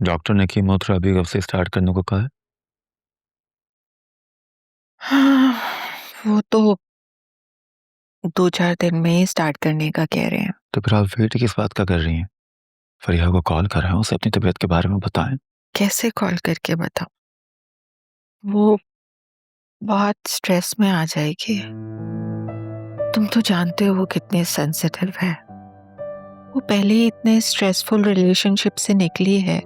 Doctor ने chemotherapy कब से स्टार्ट करने को कहा है? हाँ, वो तो 2-4 दिन में ही स्टार्ट करने का कह रहे हैं। तो फिर आप वेट किस बात का कर रही हैं? फरिया को कॉल कर रहे हैं, उसे अपनी तबीयत के बारे में बताएं। कैसे कॉल करके बताऊँ? वो बहुत स्ट्रेस में आ जाएगी। तुम तो जानते हो वो कितनी सेंसिटिव है। वो पहले ही इतने स्ट्रेसफुल रिलेशनशिप से निकली है।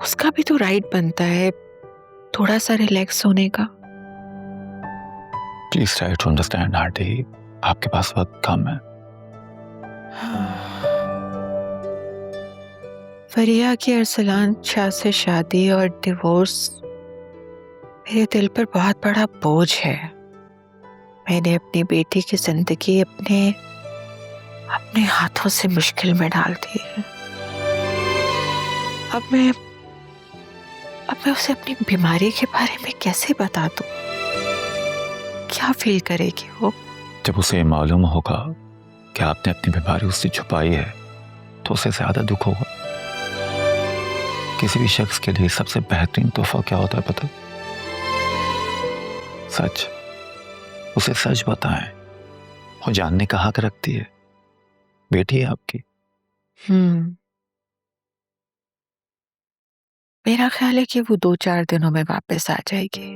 उसका भी तो राइट बनता है थोड़ा सा रिलैक्स होने का। Please try to understand aunty, आपके पास वक्त कम है। फरिया की अरसलान शाह से शादी और डिवोर्स मेरे दिल पर बहुत बड़ा बोझ है। मैंने अपनी बेटी की जिंदगी अपने अपने हाथों से मुश्किल में डाल दी है। अब मैं उसे अपनी बीमारी के बारे में कैसे बता दूं? क्या फील करेगी वो? जब उसे ये मालूम होगा कि आपने अपनी बीमारी उससे छुपाई है तो उसे ज्यादा दुख होगा। किसी भी शख्स के लिए सबसे बेहतरीन तोहफा क्या होता है पता? सच। उसे सच बताएं। वो जानने का हक रखती है। बेटी है आपकी। मेरा ख्याल है कि वो 2-4 दिनों में वापस आ जाएगी।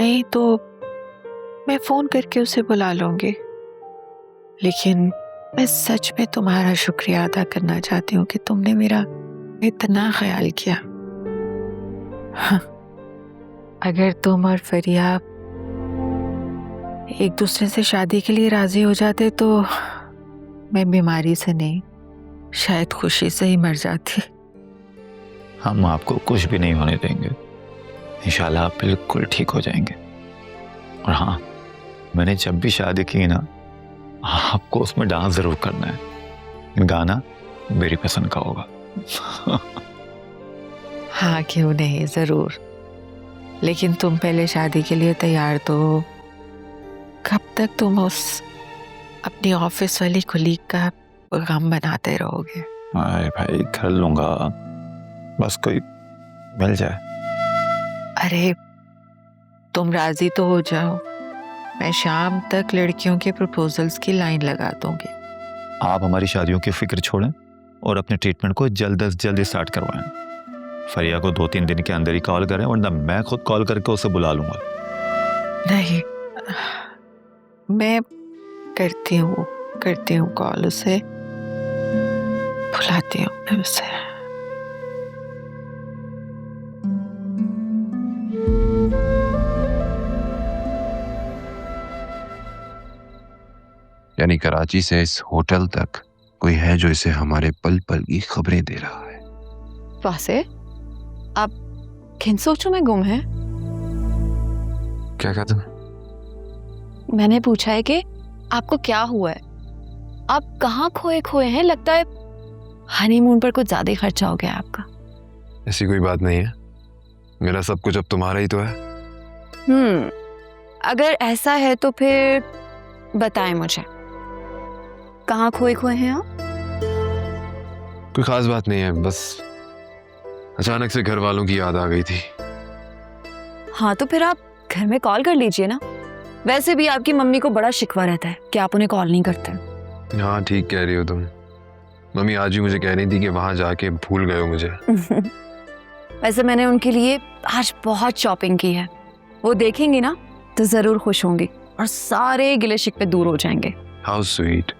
नहीं तो मैं फोन करके उसे बुला लूंगी। लेकिन मैं सच में तुम्हारा शुक्रिया अदा करना चाहती हूँ कि तुमने मेरा इतना ख्याल किया। हाँ, अगर तुम और फरिया एक दूसरे से शादी के लिए राजी हो जाते तो मैं बीमारी से नहीं, शायद खुशी से ही मर जाती। हम आपको कुछ भी नहीं होने देंगे। इंशाल्लाह आप बिल्कुल ठीक हो जाएंगे। और हाँ, मैंने जब भी शादी की ना, आपको उसमें डांस जरूर करना है। गाना मेरी पसंद का होगा। हाँ, क्यों नहीं, जरूर। लेकिन तुम पहले शादी के लिए तैयार तो हो। कब तक तुम उस अपनी ऑफिस वाली कुलीग का गम बनाते रहोगे? अरे भाई, कर लूंगा, बस कोई मिल जाए। अरे तुम राजी तो हो जाओ, मैं शाम तक लड़कियों के प्रपोजल्स की लाइन लगा दूंगी। आप हमारी शादियों की फिक्र छोड़ें और अपने ट्रीटमेंट को जल्द से जल्द स्टार्ट करवाएं। फरिया को 2-3 दिन के अंदर ही कॉल करें, वरना मैं खुद कॉल करके उसे बुला लूंगा। नहीं, मैं करती हूँ कॉल उसे, बुलाती हूँ मैं उसे। यानी कराची से इस होटल तक कोई है जो इसे हमारे पल पल की खबरें दे रहा है। वासे, आप किन सोचों में गुम हैं? क्या कहा तुम? मैंने पूछा है कि आपको क्या हुआ है? आप कहाँ खोए खोए हैं? लगता है हनीमून पर कुछ ज्यादा ही खर्चा हो गया आपका। ऐसी कोई बात नहीं है, मेरा सब कुछ अब तुम्हारा ही तो है। अगर ऐसा है तो फिर बताएं मुझे, कहाँ खोए खोए हैं आप? कोई खास बात नहीं है, बस अचानक से घर वालों की याद आ गई थी। हाँ तो फिर आप घर में कॉल कर लीजिए ना। वैसे भी आपकी मम्मी को बड़ा शिकवा रहता है कि आप उन्हें कॉल नहीं करते। हाँ ठीक कह रही हो तुम। मम्मी आज भी मुझे कह रही थी कि वहां जाके भूल गए हो मुझे। वैसे मैंने उनके लिए आज बहुत शॉपिंग की है, वो देखेंगी ना तो जरूर खुश होंगी और सारे गिले शिकवे दूर हो जाएंगे। हाउ स्वीट,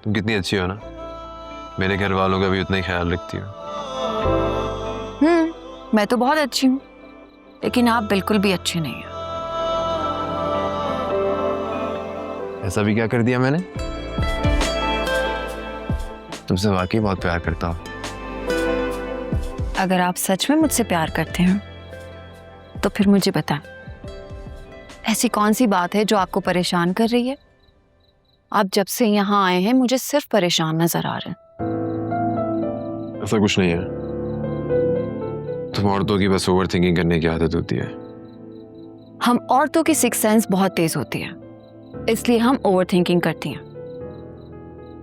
तुम कितनी अच्छी हो ना, मेरे घर वालों का भी उतना ही ख्याल रखती हो। मैं तो बहुत अच्छी हूँ, लेकिन आप बिल्कुल भी अच्छी नहीं हैं। ऐसा भी क्या कर दिया मैंने? तुमसे वाकई बहुत प्यार करता हूँ। अगर आप सच में मुझसे प्यार करते हैं तो फिर मुझे बताएं, ऐसी कौन सी बात है जो आपको परेशान कर रही है? आप जब से यहाँ आए हैं मुझे सिर्फ परेशान नजर आ रहे हैं। ऐसा कुछ नहीं है, तुम औरतों की बस ओवर थिंकिंग करने की आदत होती है। हम औरतों की सिक्स सेंस बहुत तेज होती है, इसलिए हम ओवर थिंकिंग करती हैं।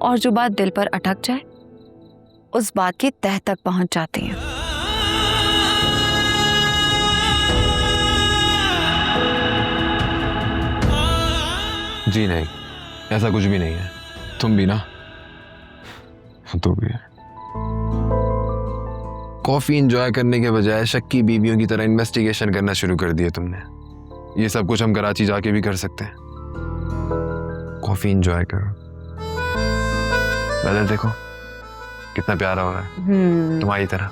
और जो बात दिल पर अटक जाए उस बात की तह तक पहुंच जाती हैं। जी नहीं, ऐसा कुछ भी नहीं है। तुम भी ना, तो भी है। कॉफी एंजॉय करने के बजाय शक्की बीवियों की तरह इन्वेस्टिगेशन करना शुरू कर दिया तुमने। ये सब कुछ हम कराची जाके भी कर सकते हैं। कॉफी एंजॉय करो, वेदर देखो कितना प्यारा हो रहा है, तुम्हारी तरह।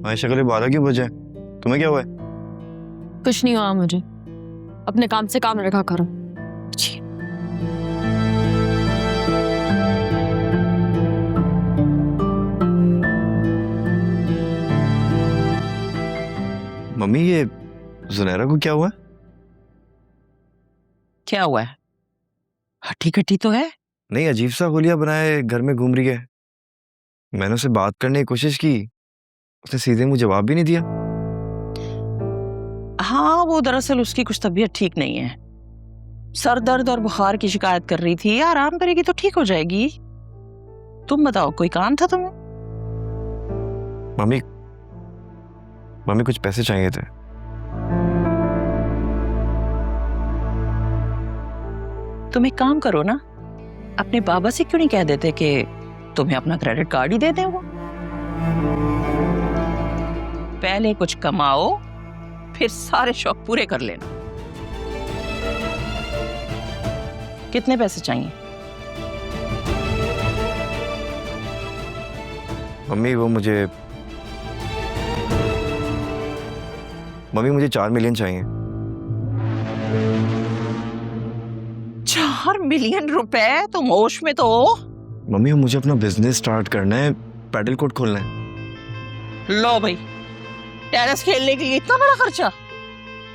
भाई शक्ल 12 क्यों बजे? तुम्हें क्या हुआ है? कुछ नहीं हुआ मुझे, अपने काम से काम रखा करो। जी। मम्मी ये जुनैरा को क्या हुआ? क्या हुआ है? हट्टी कट्टी तो है। नहीं, अजीब सा होलिया बनाए घर में घूम रही है। मैंने उससे बात करने की कोशिश की, उसने सीधे मुझे जवाब भी नहीं दिया। हाँ, वो दरअसल उसकी कुछ तबीयत ठीक नहीं है। सर दर्द और बुखार की शिकायत कर रही थी। आराम करेगी तो ठीक हो जाएगी। तुम बताओ, कोई काम था तुम्हें? मम्मी कुछ पैसे चाहिए थे। तुम एक काम करो ना, अपने बाबा से क्यों नहीं कह देते कि तुम्हें अपना क्रेडिट कार्ड ही दे दें वो? पहले कुछ कमाओ, फिर सारे शौक पूरे कर लेना। कितने पैसे चाहिए? मम्मी मुझे 4 मिलियन चाहिए। 4 मिलियन रुपए? तुम होश में तो हो? मम्मी मुझे अपना बिजनेस स्टार्ट करना है, पैडल कोर्ट खोलना है। लो भाई, टेनिस खेलने के लिए इतना बड़ा खर्चा?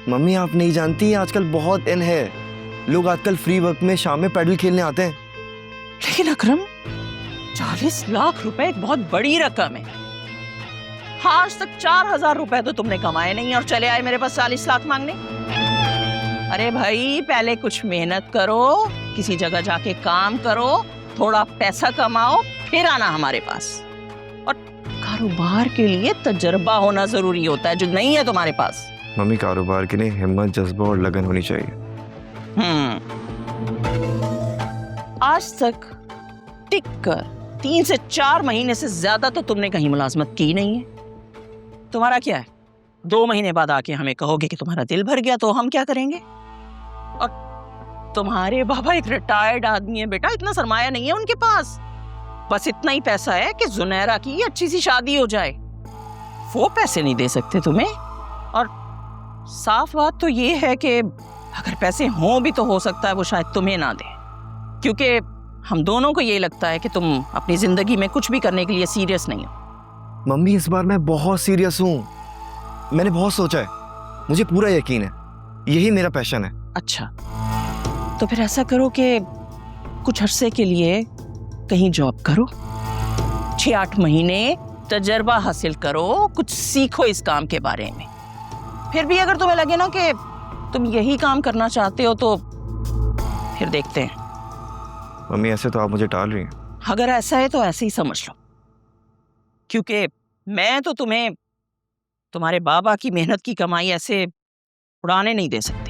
मम्मी आप नहीं जानती, आजकल बहुत इन है। लोग आजकल फ्री वक्त में शाम में पैडल खेलने आते हैं। लेकिन अकरम, 40 लाख रुपए एक बहुत बड़ी रकम है। आज तक 4,000 रुपए तो तुमने कमाए नहीं और चले आए मेरे पास 40 लाख मांगने। अरे भाई, पहले कुछ मेहनत करो, किसी जगह जाके काम करो, थोड़ा पैसा कमाओ, फिर आना हमारे पास। और कारोबार के लिए तजर्बा होना जरूरी होता है, जो नहीं है तुम्हारे पास। मम्मी कारोबार के लिए हिम्मत, जज्बा और लगन होनी चाहिए। आज तक टिक कर 3 से 4 महीने से ज्यादा तो तुमने कहीं मुलाजमत की नहीं है। तुम्हारा क्या है? 2 महीने बाद आके हमें कहोगे कि तुम्हारा दिल भर गया, तो हम क्या करेंगे? और तुम्हारे बाबा एक रिटायर्ड आदमी है बेटा, इतना सरमाया नहीं है उनके पास। बस इतना ही पैसा है कि जुनैरा की अच्छी सी शादी हो जाए। वो पैसे नहीं दे सकते तुम्हें। और साफ बात तो ये है कि अगर पैसे हों भी तो हो सकता है वो शायद तुम्हें ना दे, क्योंकि हम दोनों को ये लगता है कि तुम अपनी जिंदगी में कुछ भी करने के लिए सीरियस नहीं हो। मम्मी इस बार मैं बहुत सीरियस हूँ। मैंने बहुत सोचा है, मुझे पूरा यकीन है यही मेरा पैशन है। अच्छा, तो फिर ऐसा करो कि कुछ अरसे के लिए कहीं जॉब करो, 6-8 महीने तजर्बा हासिल करो, कुछ सीखो इस काम के बारे में। फिर भी अगर तुम्हें लगे ना कि तुम यही काम करना चाहते हो तो फिर देखते हैं। मम्मी ऐसे तो आप मुझे टाल रही हैं। अगर ऐसा है तो ऐसे ही समझ लो, क्योंकि मैं तो तुम्हें तुम्हारे बाबा की मेहनत की कमाई ऐसे उड़ाने नहीं दे सकती।